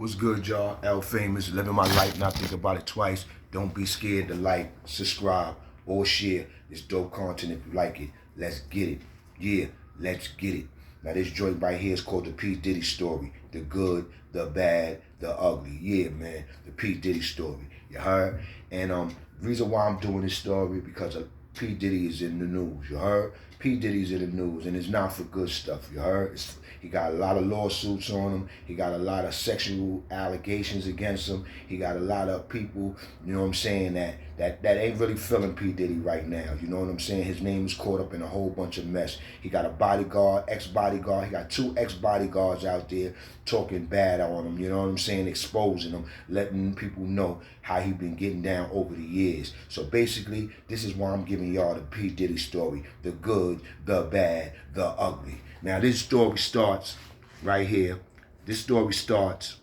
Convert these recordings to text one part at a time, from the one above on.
What's good, y'all? L Famous, living my life, not think about it twice. Don't be scared to like, subscribe, or share this dope content if you like it. Let's get it. Yeah, let's get it. Now this joint right here is called the P. Diddy story. The good, the bad, the ugly. Yeah, man, the P. Diddy story. You heard? And reason why I'm doing this story because P. Diddy is in the news. You heard? P. Diddy's in the news, and it's not for good stuff. You heard? He got a lot of lawsuits on him. He got a lot of sexual allegations against him. He got a lot of people, you know what I'm saying, that ain't really feeling P. Diddy right now. You know what I'm saying? His name is caught up in a whole bunch of mess. He got a bodyguard, ex-bodyguard. He got 2 ex-bodyguards out there talking bad on him. You know what I'm saying? Exposing him, letting people know how he been getting down over the years. So basically, this is why I'm giving y'all the P. Diddy story. The good, the bad, the ugly. Now this story starts right here. This story starts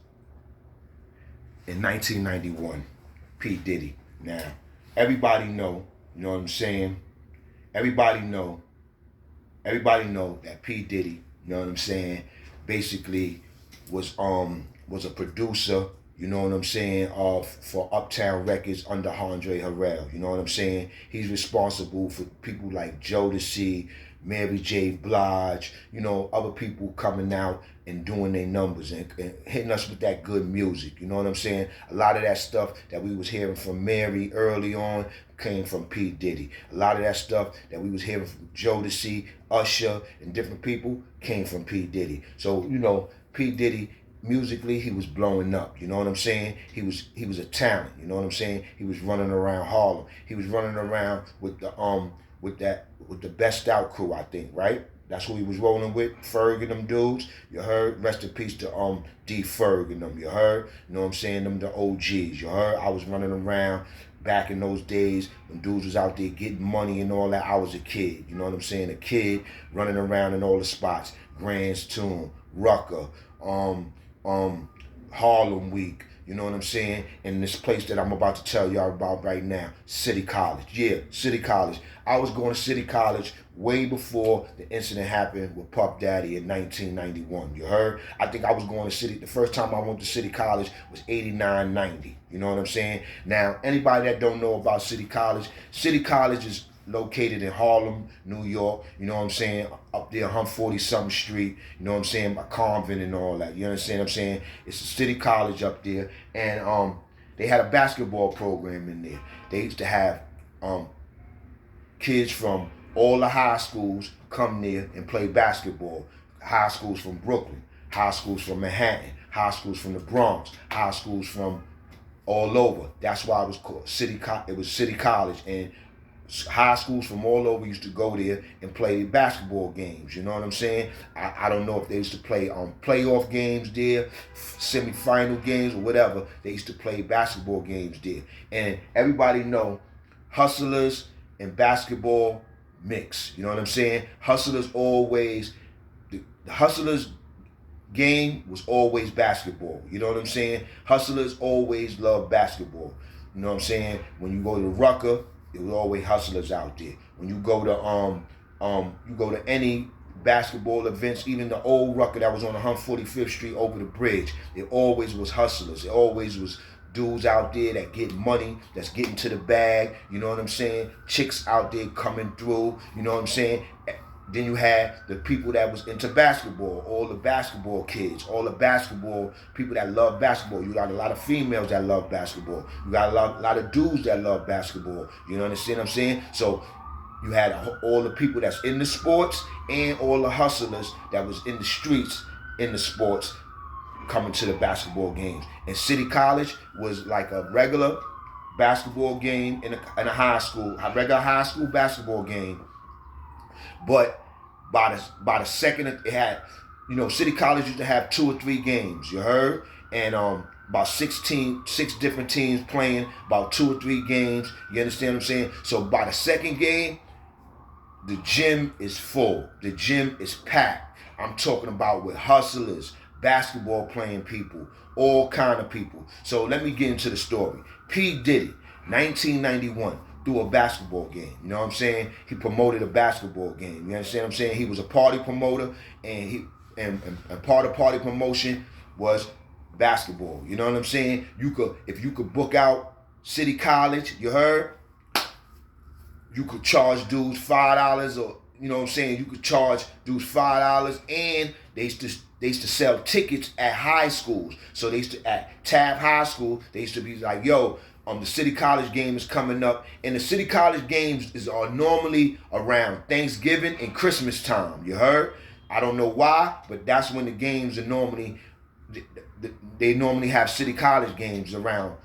in 1991. P. Diddy. Now, everybody know, you know what I'm saying? Everybody know that P. Diddy, you know what I'm saying, basically was a producer, you know what I'm saying, for Uptown Records under Andre Harrell. You know what I'm saying? He's responsible for people like Jodeci, Mary J. Blige, you know, other people coming out and doing their numbers and hitting us with that good music. You know what I'm saying? A lot of that stuff that we was hearing from Mary early on came from P. Diddy. A lot of that stuff that we was hearing from Jodeci, Usher, and different people came from P. Diddy. So, you know, P. Diddy, musically, he was blowing up. You know what I'm saying? He was a talent. You know what I'm saying? He was running around Harlem. He was running around with the best out crew, I think, right? That's who he was rolling with, Ferg and them dudes. You heard? Rest in peace to D. Ferg and them. You heard? You know what I'm saying? Them the OGs. You heard? I was running around back in those days when dudes was out there getting money and all that. I was a kid. You know what I'm saying? A kid running around in all the spots. Grand's Tomb, Rucker, Harlem Week. You know what I'm saying? And this place that I'm about to tell y'all about right now, City College. Yeah, City College. I was going to City College way before the incident happened with Puff Daddy in 1991. You heard? I think I was going to City, the first time I went to City College was 89, 90. You know what I'm saying? Now, anybody that don't know about City College is located in Harlem, New York, you know what I'm saying, up there, 140-something Street, you know what I'm saying, by Convent and all that, you understand what I'm saying? It's a city college up there, and they had a basketball program in there. They used to have kids from all the high schools come there and play basketball. High schools from Brooklyn, high schools from Manhattan, high schools from the Bronx, high schools from all over. That's why it was called City College, and high schools from all over used to go there and play basketball games. You know what I'm saying? I don't know if they used to play playoff games there, semi-final games or whatever. They used to play basketball games there. And everybody know hustlers and basketball mix. You know what I'm saying? Hustlers always, the hustlers game was always basketball. You know what I'm saying? Hustlers always love basketball. You know what I'm saying? When you go to Rucker, it was always hustlers out there. When you go to any basketball events, even the old Rucker that was on 145th Street over the bridge, it always was hustlers. It always was dudes out there that get money, that's getting to the bag, you know what I'm saying? Chicks out there coming through, you know what I'm saying? Then you had the people that was into basketball, all the basketball kids, all the basketball people that love basketball. You got a lot of females that love basketball. You got a lot of dudes that love basketball. You know understand what I'm saying? So you had all the people that's in the sports and all the hustlers that was in the streets in the sports coming to the basketball games. And City College was like a regular basketball game in a high school, a regular high school basketball game. But by the second it had, you know, City College used to have 2 or 3 games, you heard? And about 6 different teams playing, about 2 or 3 games, you understand what I'm saying? So by the second game, the gym is full. The gym is packed. I'm talking about with hustlers, basketball playing people, all kind of people. So let me get into the story. P. Diddy, 1991. Through a basketball game. You know what I'm saying? He promoted a basketball game. You understand what I'm saying? He was a party promoter, and part of party promotion was basketball. You know what I'm saying? If you could book out City College, you heard? You could charge dudes $5, or you know what I'm saying, you could charge dudes $5, and they used to sell tickets at high schools. So they used to, at Tab High School, they used to be like, yo, the City College game is coming up, and the City College games are normally around Thanksgiving and Christmas time. You heard? I don't know why, but that's when the games are normally. They normally have City College games around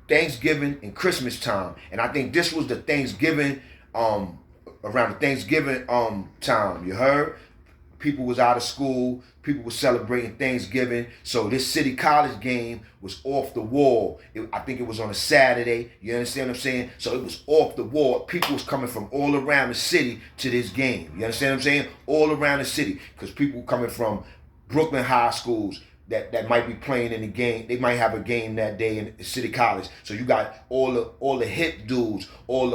Thanksgiving and Christmas time, and I think this was the Thanksgiving around the Thanksgiving time. You heard? People was out of school. People were celebrating Thanksgiving. So this City College game was off the wall. I think it was on a Saturday. You understand what I'm saying? So it was off the wall. People was coming from all around the city to this game. You understand what I'm saying? All around the city. Because people coming from Brooklyn high schools that might be playing in the game. They might have a game that day in City College. So you got all the hip dudes, all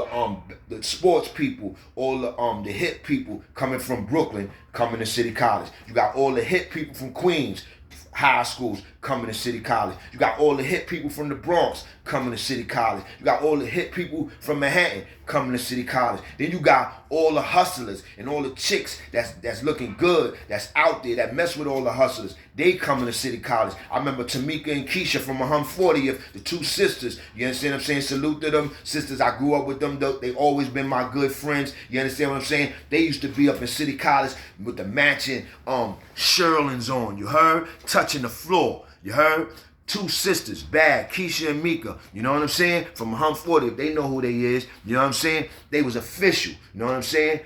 the sports people, all the hip people coming from Brooklyn coming to City College. You got all the hip people from Queens high schools coming to City College. You got all the hip people from the Bronx coming to City College. You got all the hip people from Manhattan coming to City College. Then you got all the hustlers and all the chicks that's looking good, that's out there, that mess with all the hustlers. They coming to City College. I remember Tamika and Keisha from 140th, the two sisters. You understand what I'm saying? Salute to them sisters. I grew up with them. They always been my good friends. You understand what I'm saying? They used to be up in City College with the matching Sherlins on. You heard? Touching the floor. You heard? Two sisters, bad, Keisha and Mika. You know what I'm saying? From 140th, they know who they is. You know what I'm saying? They was official. You know what I'm saying?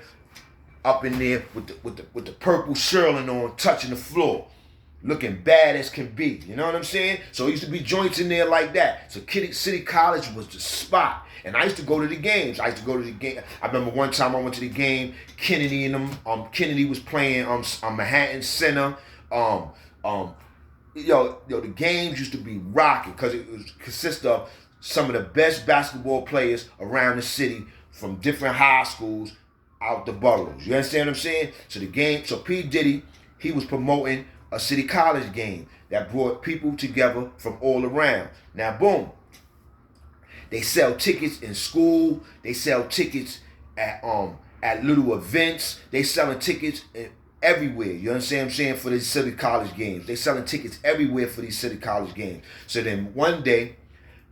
Up in there with the purple Sherlin on, touching the floor. Looking bad as can be. You know what I'm saying? So it used to be joints in there like that. So City College was the spot. And I used to go to the games. I remember one time I went to the game. Kennedy and them. Kennedy was playing Manhattan Center. The games used to be rocking because it was consist of some of the best basketball players around the city from different high schools out the boroughs. You understand what I'm saying? So P. Diddy, he was promoting a City College game that brought people together from all around. Now, boom. They sell tickets in school. They sell tickets at little events. They selling tickets everywhere. You understand what I'm saying? For these City College games. They selling tickets everywhere for these City College games. So then one day,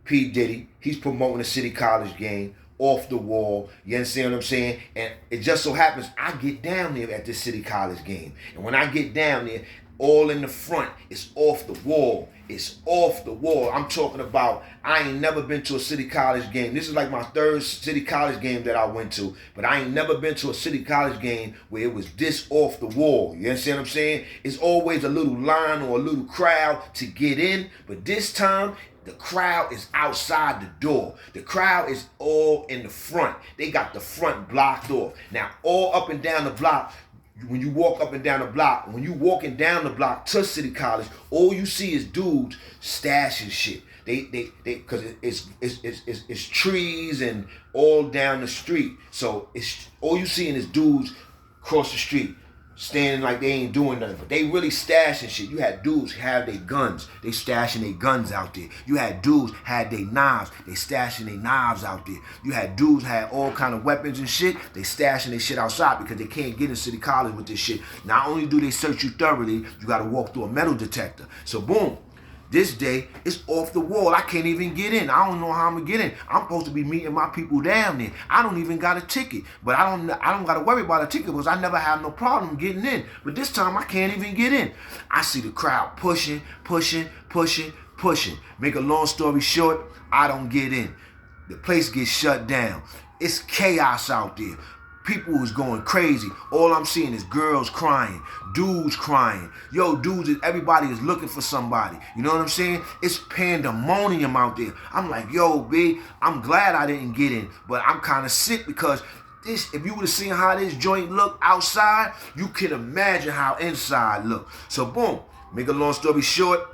P. Diddy, he's promoting a City College game off the wall. You understand what I'm saying? And it just so happens I get down there at this City College game. And when I get down there, all in the front, it's off the wall. It's off the wall. I'm talking about, I ain't never been to a City College game. This is like my third City College game that I went to. But I ain't never been to a City College game where it was this off the wall. You understand what I'm saying? It's always a little line or a little crowd to get in. But this time, the crowd is outside the door. The crowd is all in the front. They got the front blocked off. Now, all up and down the block, when you walk up and down the block, when you walking down the block to City College, all you see is dudes stashing shit. Because it's trees and all down the street. So it's all you seeing is dudes across the street standing like they ain't doing nothing, but they really stashing shit. You had dudes have their guns, they stashing their guns out there. You had dudes had their knives, they stashing their knives out there. You had dudes had all kind of weapons and shit, they stashing their shit outside because they can't get in City College with this shit. Not only do they search you thoroughly, you gotta walk through a metal detector. So boom, this day, it's off the wall. I can't even get in. I don't know how I'm gonna get in. I'm supposed to be meeting my people down there. I don't even got a ticket. But I don't gotta worry about a ticket because I never have no problem getting in. But this time I can't even get in. I see the crowd pushing. Make a long story short, I don't get in. The place gets shut down. It's chaos out there. People is going crazy. All I'm seeing is girls crying, dudes crying. Yo, everybody is looking for somebody. You know what I'm saying? It's pandemonium out there. I'm like, yo, B, I'm glad I didn't get in, but I'm kind of sick because if you would have seen how this joint look outside, you can imagine how inside look. So boom, make a long story short,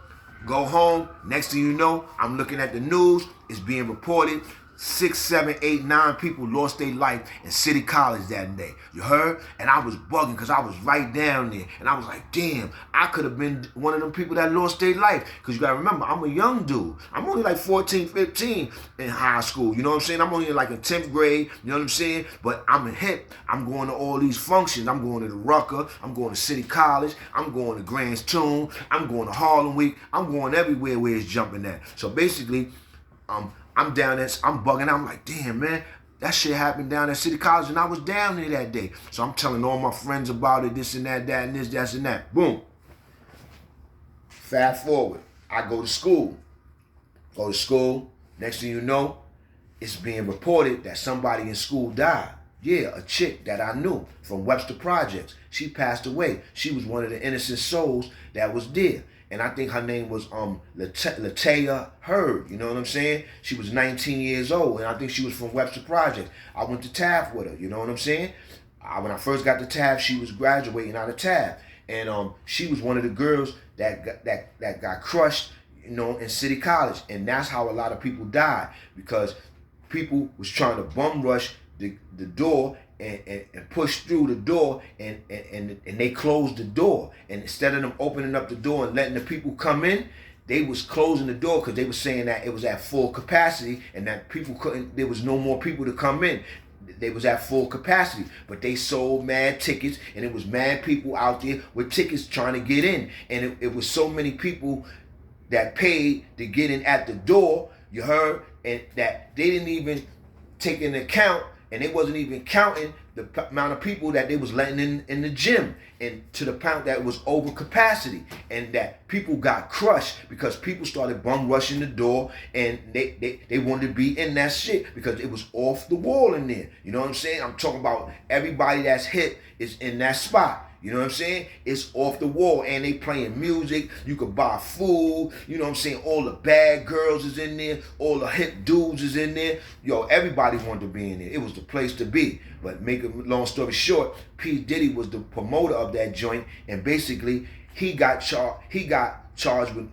go home. Next thing you know, I'm looking at the news. It's being reported 6, 7, 8, 9 people lost their life in City College that day. You heard? And I was bugging because I was right down there. And I was like, damn, I could have been one of them people that lost their life. Because you got to remember, I'm a young dude. I'm only like 14, 15 in high school. You know what I'm saying? I'm only like in 10th grade. You know what I'm saying? But I'm hip. I'm going to all these functions. I'm going to the Rucker. I'm going to City College. I'm going to Grand's Tomb. I'm going to Harlem Week. I'm going everywhere where it's jumping at. So basically, I'm down there, I'm bugging out. I'm like, damn, man, that shit happened down at City College, and I was down there that day. So I'm telling all my friends about it, this and that, and this, that, and that. Boom. Fast forward. I go to school. Next thing you know, it's being reported that somebody in school died. Yeah, a chick that I knew from Webster Projects. She passed away. She was one of the innocent souls that was there. And I think her name was Latea Heard, you know what I'm saying? She was 19 years old, and I think she was from Webster Project. I went to Taft with her, you know what I'm saying? When I first got to Taft, she was graduating out of Taft. And she was one of the girls that got crushed, you know, in City College. And that's how a lot of people died, because people was trying to bum rush the door and push through the door, and they closed the door. And instead of them opening up the door and letting the people come in, they was closing the door because they were saying that it was at full capacity and that people couldn't, there was no more people to come in. They was at full capacity, but they sold mad tickets, and it was mad people out there with tickets trying to get in. And it was so many people that paid to get in at the door, you heard, and that they didn't even take into account, and they wasn't even counting the amount of people that they was letting in the gym, and to the point that it was over capacity, and that people got crushed because people started bum rushing the door, and they wanted to be in that shit because it was off the wall in there. You know what I'm saying? I'm talking about everybody that's hit is in that spot. You know what I'm saying? It's off the wall, and they playing music. You could buy food. You know what I'm saying? All the bad girls is in there. All the hip dudes is in there. Yo, everybody wanted to be in there. It was the place to be. But make a long story short, P. Diddy was the promoter of that joint, and basically he got charged with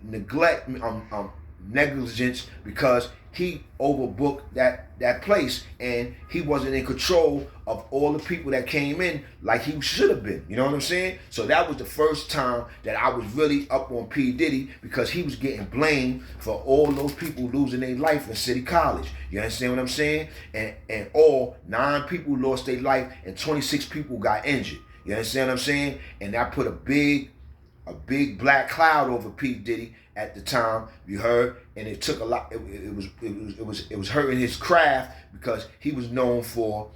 negligence because he overbooked that place, and he wasn't in control of all the people that came in like he should have been. You know what I'm saying? So that was the first time that I was really up on P. Diddy, because he was getting blamed for all those people losing their life in City College. You understand what I'm saying? And all 9 people lost their life and 26 people got injured. You understand what I'm saying? And that put a big black cloud over P. Diddy at the time, you heard, and it took a lot. It was hurting his craft, because he was known for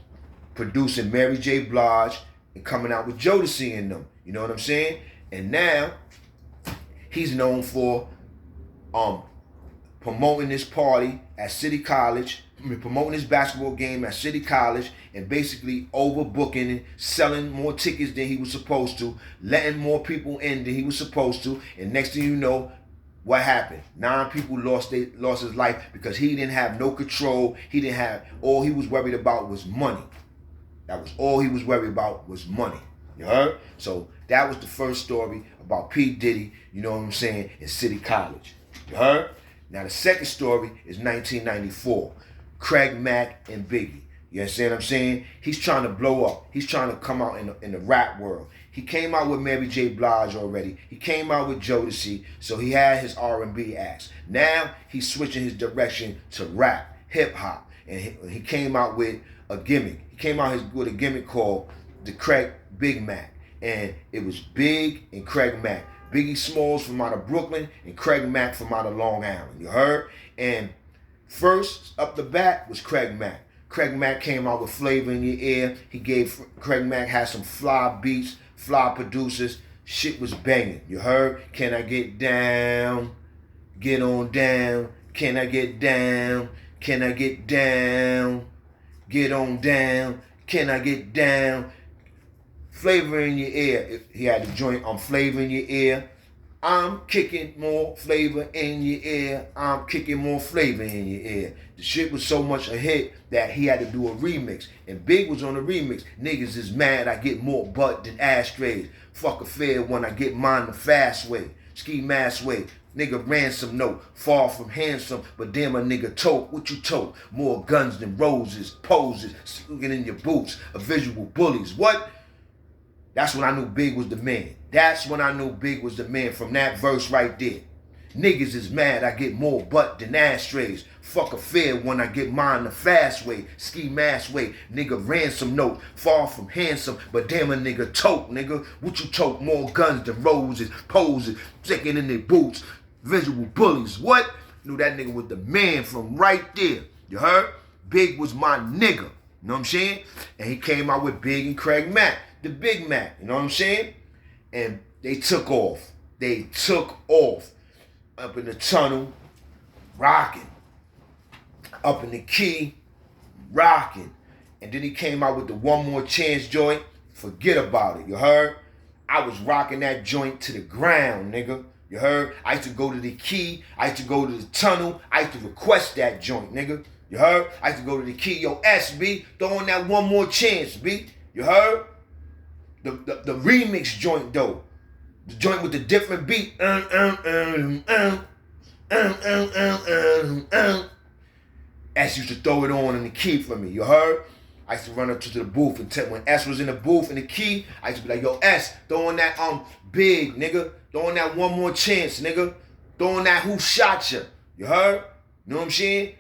producing Mary J. Blige and coming out with Jodeci in them. You know what I'm saying? And now he's known for promoting this party at City College, promoting his basketball game at City College, and basically overbooking and selling more tickets than he was supposed to, letting more people in than he was supposed to. And next thing you know, what happened? 9 people lost his life because he didn't have no control. He didn't have, all he was worried about was money. That was all he was worried about, was money. You heard? So that was the first story about P. Diddy, you know what I'm saying, in City College. You heard? Now the second story is 1994. Craig Mack and Biggie. You understand what I'm saying? He's trying to blow up. He's trying to come out in the rap world. He came out with Mary J. Blige already. He came out with Jodeci, so he had his R&B acts. Now he's switching his direction to rap, hip hop, and he came out with a gimmick. He came out with a gimmick called the Craig Big Mac, and it was Big and Craig Mack. Biggie Smalls from out of Brooklyn and Craig Mack from out of Long Island. You heard? And first up the bat was Craig Mack. Craig Mack came out with Flavor in Your Ear. Craig Mack had some fly beats, fly producers. Shit was banging. You heard? Can I get down? Get on down. Can I get down? Can I get down? Get on down. Can I get down? Flavor in Your Ear. He had the joint on Flavor in Your Ear. I'm kicking more flavor in your ear. I'm kicking more flavor in your ear. The shit was so much a hit that he had to do a remix. And Big was on the remix. Niggas is mad I get more butt than ashtrays. Fuck a fair when I get mine the fast way. Ski mask way. Nigga ransom note, far from handsome, but damn a nigga tote. What you tote? More guns than roses, poses, looking in your boots, a visual bullies. What? That's when I knew Big was the man. That's when I knew Big was the man, from that verse right there. Niggas is mad, I get more butt than ashtrays. Fuck a fair one, I get mine the fast way. Ski mask way, nigga ransom note. Far from handsome, but damn a nigga tote, nigga. What you tote? More guns than roses, poses, sticking in their boots, visual bullies. What? Knew that nigga was the man from right there. You heard? Big was my nigga. You know what I'm saying? And he came out with Big and Craig Mack, the Big Mac. You know what I'm saying? And they took off. They took off. Up in the tunnel, rocking. Up in the key, rocking. And then he came out with the One More Chance joint. Forget about it, you heard? I was rocking that joint to the ground, nigga. You heard? I used to go to the key. I used to go to the tunnel. I used to request that joint, nigga. You heard? I used to go to the key. Yo, SB, throw on that One More Chance, B. You heard? The remix joint, though. The joint with the different beat. S used to throw it on in the key for me, you heard? I used to run up to the booth and when S was in the booth in the key, I used to be like, yo, S, throw on that Big, nigga. Throw on that One More Chance, nigga. Throw on that Who Shot Ya. You heard? You know what I'm saying?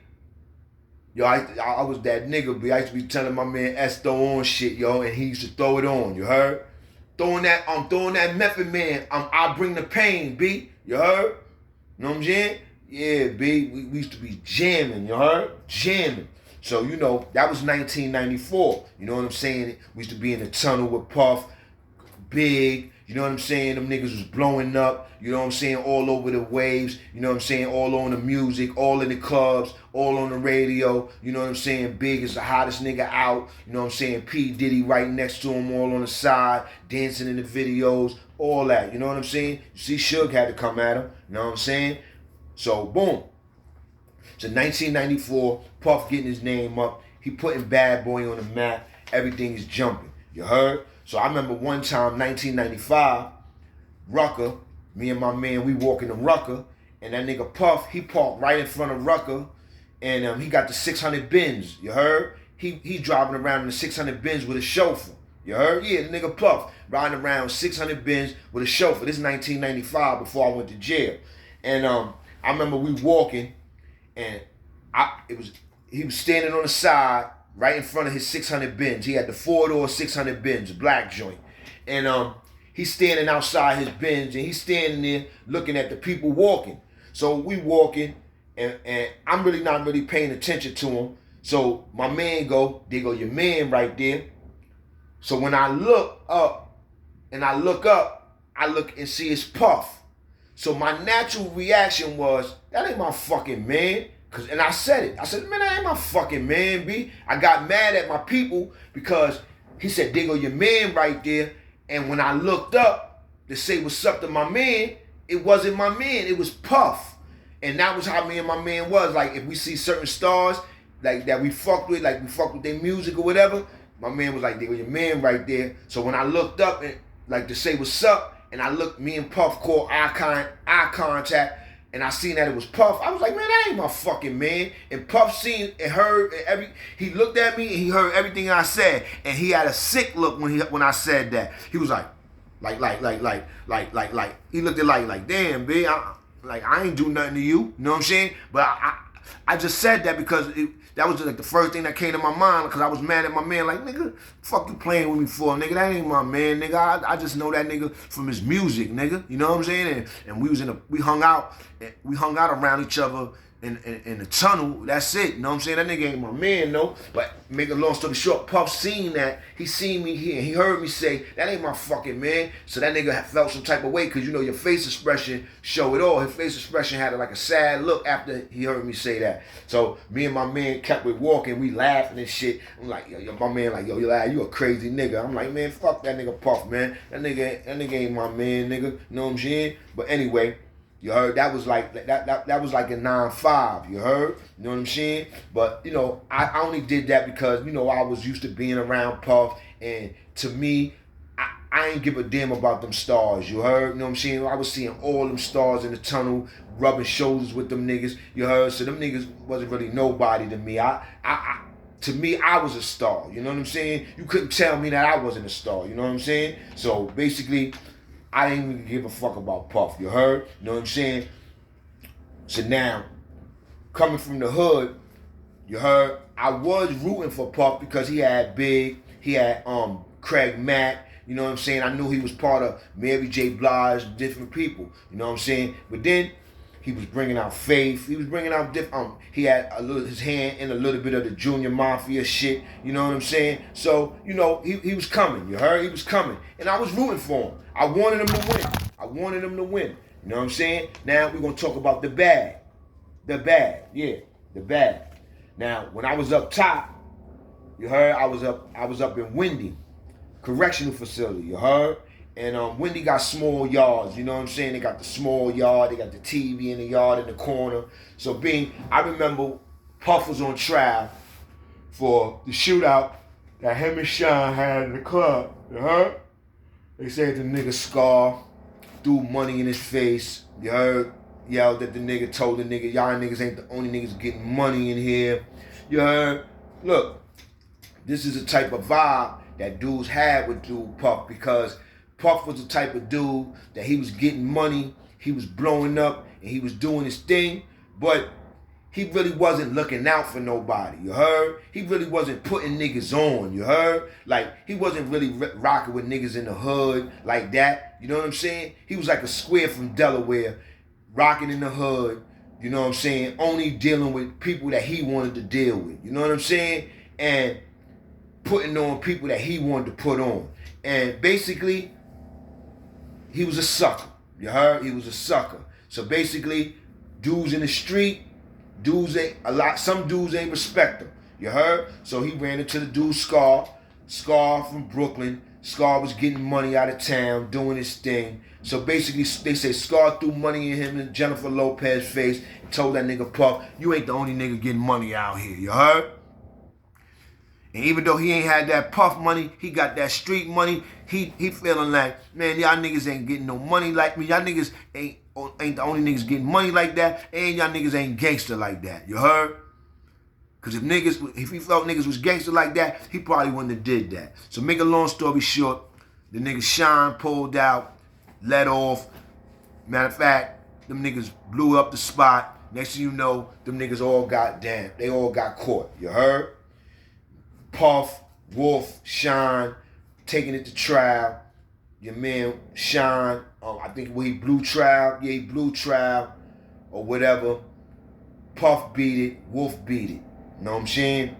Yo, I was that nigga, B. I used to be telling my man S throw on shit, yo, and he used to throw it on, you heard? Throwing that Method Man, I Bring the Pain, B. You heard? You know what I'm saying? Yeah, B. We used to be jamming, you heard? Jamming. So, you know, that was 1994. You know what I'm saying? We used to be in the tunnel with Puff, Big. You know what I'm saying? Them niggas was blowing up. You know what I'm saying? All over the waves. You know what I'm saying? All on the music, all in the clubs, all on the radio. You know what I'm saying? Big is the hottest nigga out. You know what I'm saying? P. Diddy right next to him, all on the side, dancing in the videos, all that. You know what I'm saying? You see, Suge had to come at him. You know what I'm saying? So, boom. So, 1994, Puff getting his name up. He putting Bad Boy on the map. Everything is jumping. You heard? So I remember one time, 1995, Rucker, me and my man, we walking to Rucker, and that nigga Puff, he parked right in front of Rucker, and he got the 600 Benz, you heard? He driving around in the 600 Benz with a chauffeur, you heard? Yeah, the nigga Puff, riding around 600 Benz with a chauffeur. This is 1995, before I went to jail. And I remember we walking, and he was standing on the side, right in front of his 600 Benz. He had the 4-door 600 Benz, black joint. And he's standing outside his Benz, and he's standing there looking at the people walking. So we walking, and I'm really not really paying attention to him. So my man there go your man right there. So when I look up, I look and see his Puff. So my natural reaction was, that ain't my fucking man. And I said it. I said, man, that ain't my fucking man, B. I got mad at my people because he said, there go your man right there. And when I looked up to say what's up to my man, it wasn't my man. It was Puff. And that was how me and my man was. Like, if we see certain stars like that we fucked with, like we fucked with their music or whatever, my man was like, there go your man right there. So when I looked up and like to say what's up, and I looked, me and Puff caught eye contact, and I seen that it was Puff. I was like, man, that ain't my fucking man. And Puff seen and heard he looked at me and he heard everything I said. And he had a sick look when I said that. He was like, he looked at like, damn, B, I ain't do nothing to you. You know what I'm saying? But I just said that because that was like the first thing that came to my mind, because I was mad at my man. Like, nigga, fuck you playing with me for, nigga? That ain't my man, nigga. I just know that nigga from his music, nigga. You know what I'm saying? And we hung out around each other in the tunnel. That's it. You know what I'm saying? That nigga ain't my man, no. But make a long story short, Puff seen that. He seen me here, and he heard me say, that ain't my fucking man. So that nigga felt some type of way, because you know your face expression show it all. His face expression had like a sad look after he heard me say that. So me and my man kept it walking. We laughing and shit. I'm like, yo, my man like, yo, you a crazy nigga. I'm like, man, fuck that nigga Puff, man. That nigga ain't my man, nigga. You know what I'm saying? But anyway, you heard? That was like that was like a 9-5. You heard? You know what I'm saying? But you know, I only did that because, you know, I was used to being around Puff, and to me, I ain't give a damn about them stars, you heard? You know what I'm saying? I was seeing all them stars in the tunnel, rubbing shoulders with them niggas, you heard? So them niggas wasn't really nobody to me. To me, I was a star, you know what I'm saying? You couldn't tell me that I wasn't a star, you know what I'm saying? So basically, I didn't even give a fuck about Puff, you heard? You know what I'm saying? So now, coming from the hood, you heard, I was rooting for Puff because he had Big, he had Craig Mack, you know what I'm saying? I knew he was part of Mary J. Blige, different people, you know what I'm saying? But then he was bringing out Faith. He was bringing out different. He had his hand in a little bit of the Junior Mafia shit. You know what I'm saying? So you know he was coming. You heard? He was coming, and I was rooting for him. I wanted him to win. I wanted him to win. You know what I'm saying? Now we're gonna talk about the bag. The bag, yeah, the bag. Now when I was up top, you heard I was up in Windy Correctional Facility. You heard? And Wendy got small yards, you know what I'm saying? They got the small yard, they got the TV in the yard in the corner. So I remember Puff was on trial for the shootout that him and Sean had in the club. You heard? They said the nigga Scar threw money in his face. You heard? Yelled at the nigga, told the nigga, y'all niggas ain't the only niggas getting money in here. You heard? Look, this is the type of vibe that dudes had with dude Puff, because Puff was the type of dude that he was getting money, he was blowing up, and he was doing his thing, but he really wasn't looking out for nobody, you heard? He really wasn't putting niggas on, you heard? Like, he wasn't really rocking with niggas in the hood like that, you know what I'm saying? He was like a square from Delaware, rocking in the hood, you know what I'm saying? Only dealing with people that he wanted to deal with, you know what I'm saying? And putting on people that he wanted to put on. And basically, he was a sucker. You heard? He was a sucker. So basically, dudes in the street, some dudes ain't respect him. You heard? So he ran into the dude Scar from Brooklyn. Scar was getting money out of town, doing his thing. So basically, they say Scar threw money in him and Jennifer Lopez's face and told that nigga Puff, you ain't the only nigga getting money out here. You heard? And even though he ain't had that Puff money, he got that street money. He feeling like, man, y'all niggas ain't getting no money like me. Y'all niggas ain't the only niggas getting money like that, and y'all niggas ain't gangster like that. You heard? Because if he felt niggas was gangster like that, he probably wouldn't have did that. So make a long story short, the nigga Sean pulled out, let off. Matter of fact, them niggas blew up the spot. Next thing you know, them niggas all got damn. They all got caught. You heard? Puff, Wolf, Sean, taking it to trial. Your man Sean, I think he blew trial. Yeah, he blew trial or whatever. Puff beat it. Wolf beat it. You know what I'm saying?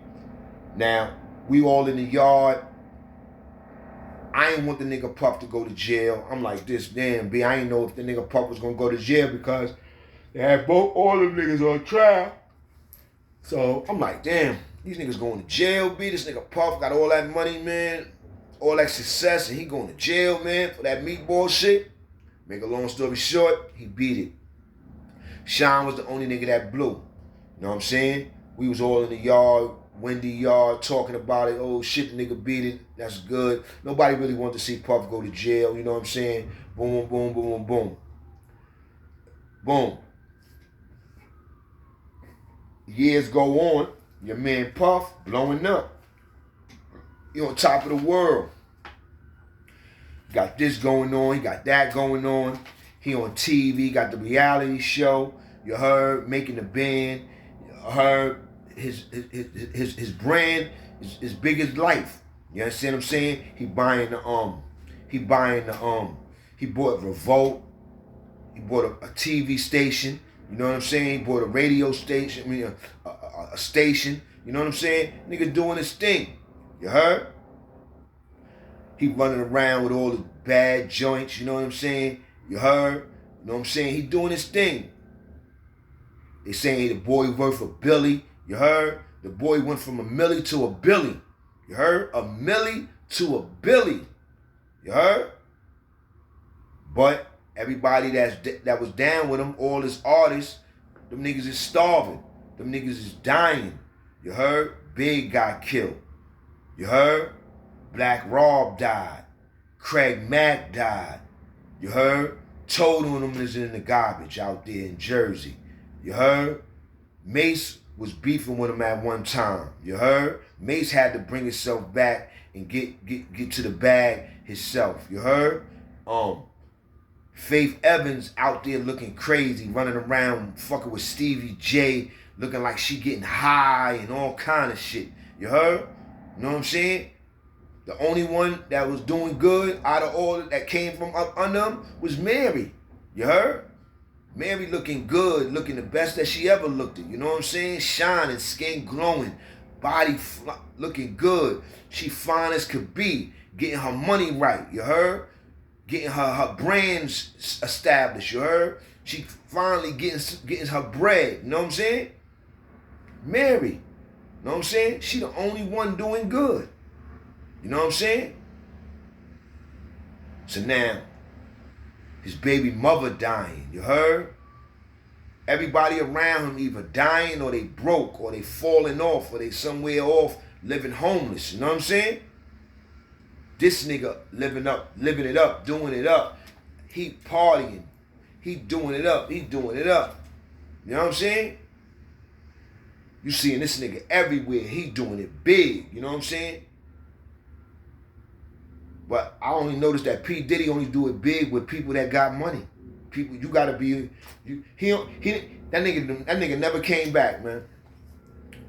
Now, we all in the yard. I ain't want the nigga Puff to go to jail. I'm like, this damn B. I ain't know if the nigga Puff was gonna go to jail because they had all them niggas on trial. So I'm like, damn, these niggas going to jail, B. This nigga Puff got all that money, man. All that success, and he going to jail, man, for that meatball shit. Make a long story short, he beat it. Sean was the only nigga that blew. You know what I'm saying? We was all in the yard, Windy yard, talking about it. Oh shit, the nigga beat it. That's good. Nobody really wanted to see Puff go to jail. You know what I'm saying? Boom, boom, boom, boom. Boom. Years go on. Your man Puff blowing up. He on top of the world. Got this going on. He got that going on. He on TV. Got the reality show. You heard? Making the band. You heard? His brand is big as life. You understand what I'm saying? He bought Revolt. He bought a TV station. You know what I'm saying? He bought a radio station. I mean, a station. You know what I'm saying? Nigga doing his thing. You heard? He running around with all the bad joints. You know what I'm saying? You heard? You know what I'm saying? He doing his thing. They saying the boy worth a billy. You heard? The boy went from a milli to a billy. You heard? A milli to a billy. You heard? But everybody that was down with him, all his artists, them niggas is starving. Them niggas is dying. You heard? Big got killed. You heard? Black Rob died. Craig Mack died. You heard? Told on him is in the garbage out there in Jersey. You heard? Mace was beefing with him at one time. You heard? Mace had to bring himself back and get to the bag himself. You heard? Faith Evans out there looking crazy, running around fucking with Stevie J, looking like she getting high and all kind of shit. You heard? You know what I'm saying? The only one that was doing good out of all that came from up under him was Mary. You heard? Mary looking good, looking the best that she ever looked at. You know what I'm saying? Shining, skin glowing, body looking good. She fine as could be, getting her money right. You heard? Getting her brands established. You heard? She finally getting her bread. You know what I'm saying? Mary. You know what I'm saying? She the only one doing good. You know what I'm saying? So now, his baby mother dying. You heard? Everybody around him either dying or they broke or they falling off or they somewhere off living homeless. You know what I'm saying? This nigga living it up, doing it up. He partying. He doing it up. He doing it up. You know what I'm saying? You seeing this nigga everywhere. He doing it big. You know what I'm saying? But I only noticed that P. Diddy only do it big with people that got money. People, you gotta be. That nigga never came back, man.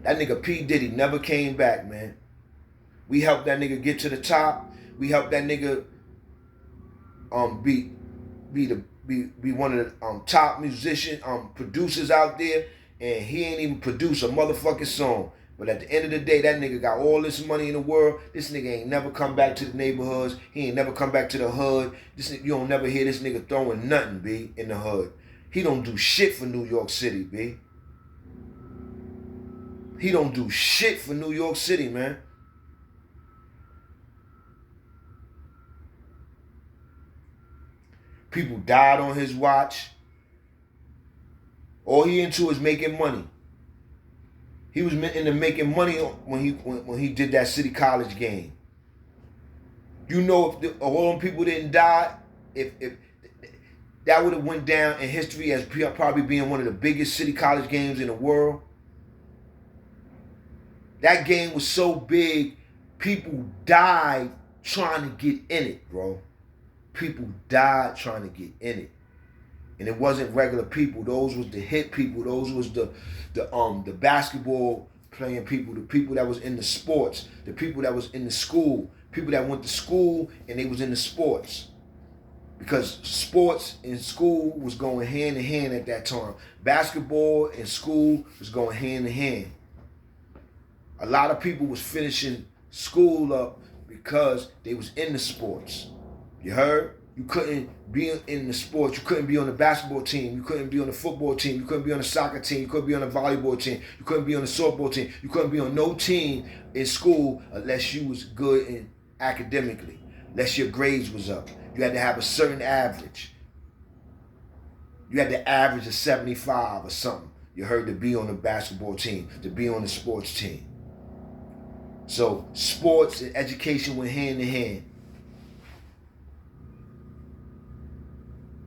That nigga P. Diddy never came back, man. We helped that nigga get to the top. We helped that nigga be one of the top musician producers out there, and he ain't even produce a motherfucking song. But at the end of the day, that nigga got all this money in the world. This nigga ain't never come back to the neighborhoods. He ain't never come back to the hood. You don't never hear this nigga throwing nothing, B, in the hood. He don't do shit for New York City, B. He don't do shit for New York City, man. People died on his watch. All he into is making money. He was into making money when he did that City College game. You know, if all them people didn't die, if that would have went down in history as probably being one of the biggest City College games in the world. That game was so big, people died trying to get in it, bro. People died trying to get in it. And it wasn't regular people. Those was the hit people. Those was the basketball playing people, the people that was in the sports, the people that was in the school, people that went to school and they was in the sports. Because sports and school was going hand in hand at that time. Basketball and school was going hand in hand. A lot of people was finishing school up because they was in the sports. You heard? You couldn't be in the sports. You couldn't be on the basketball team. You couldn't be on the football team. You couldn't be on the soccer team. You couldn't be on the volleyball team. You couldn't be on the softball team. You couldn't be on no team in school unless you was good in academically, unless your grades was up. You had to have a certain average. You had to average a 75 or something. You heard, to be on the basketball team, to be on the sports team. So sports and education went hand in hand.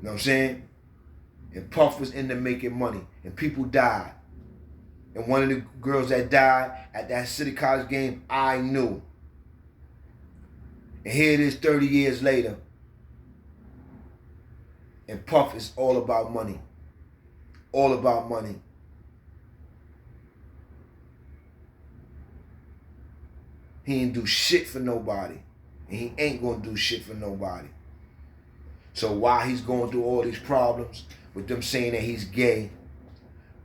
You know what I'm saying? And Puff was into making money. And people died. And one of the girls that died at that City College game, I knew. And here it is 30 years later. And Puff is all about money. All about money. He ain't do shit for nobody. And he ain't gonna do shit for nobody. So while he's going through all these problems, with them saying that he's gay,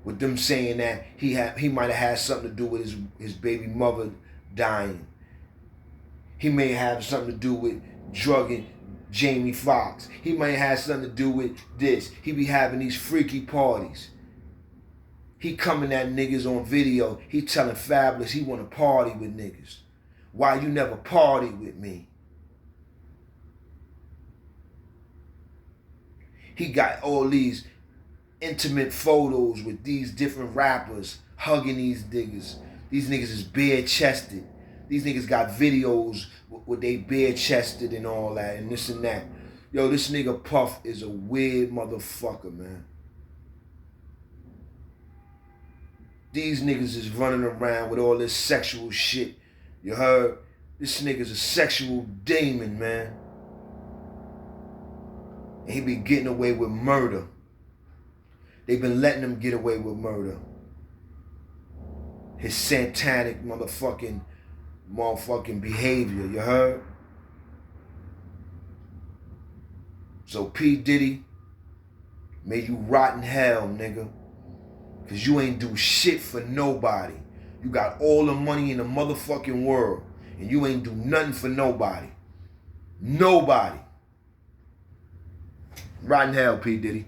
with them saying that he might have had something to do with his baby mother dying, he may have something to do with drugging Jamie Foxx, he might have something to do with this. He be having these freaky parties. He coming at niggas on video. He telling Fabulous he want to party with niggas. Why you never party with me? He got all these intimate photos with these different rappers hugging these niggas. These niggas is bare-chested. These niggas got videos with they bare chested and all that and this and that. Yo, this nigga Puff is a weird motherfucker, man. These niggas is running around with all this sexual shit. You heard? This nigga's a sexual demon, man. And he be getting away with murder. They've been letting him get away with murder. His satanic motherfucking behavior, you heard? So P. Diddy, may you rot in hell, nigga. Cause you ain't do shit for nobody. You got all the money in the motherfucking world. And you ain't do nothing for nobody. Nobody. Rot in hell, P. Diddy.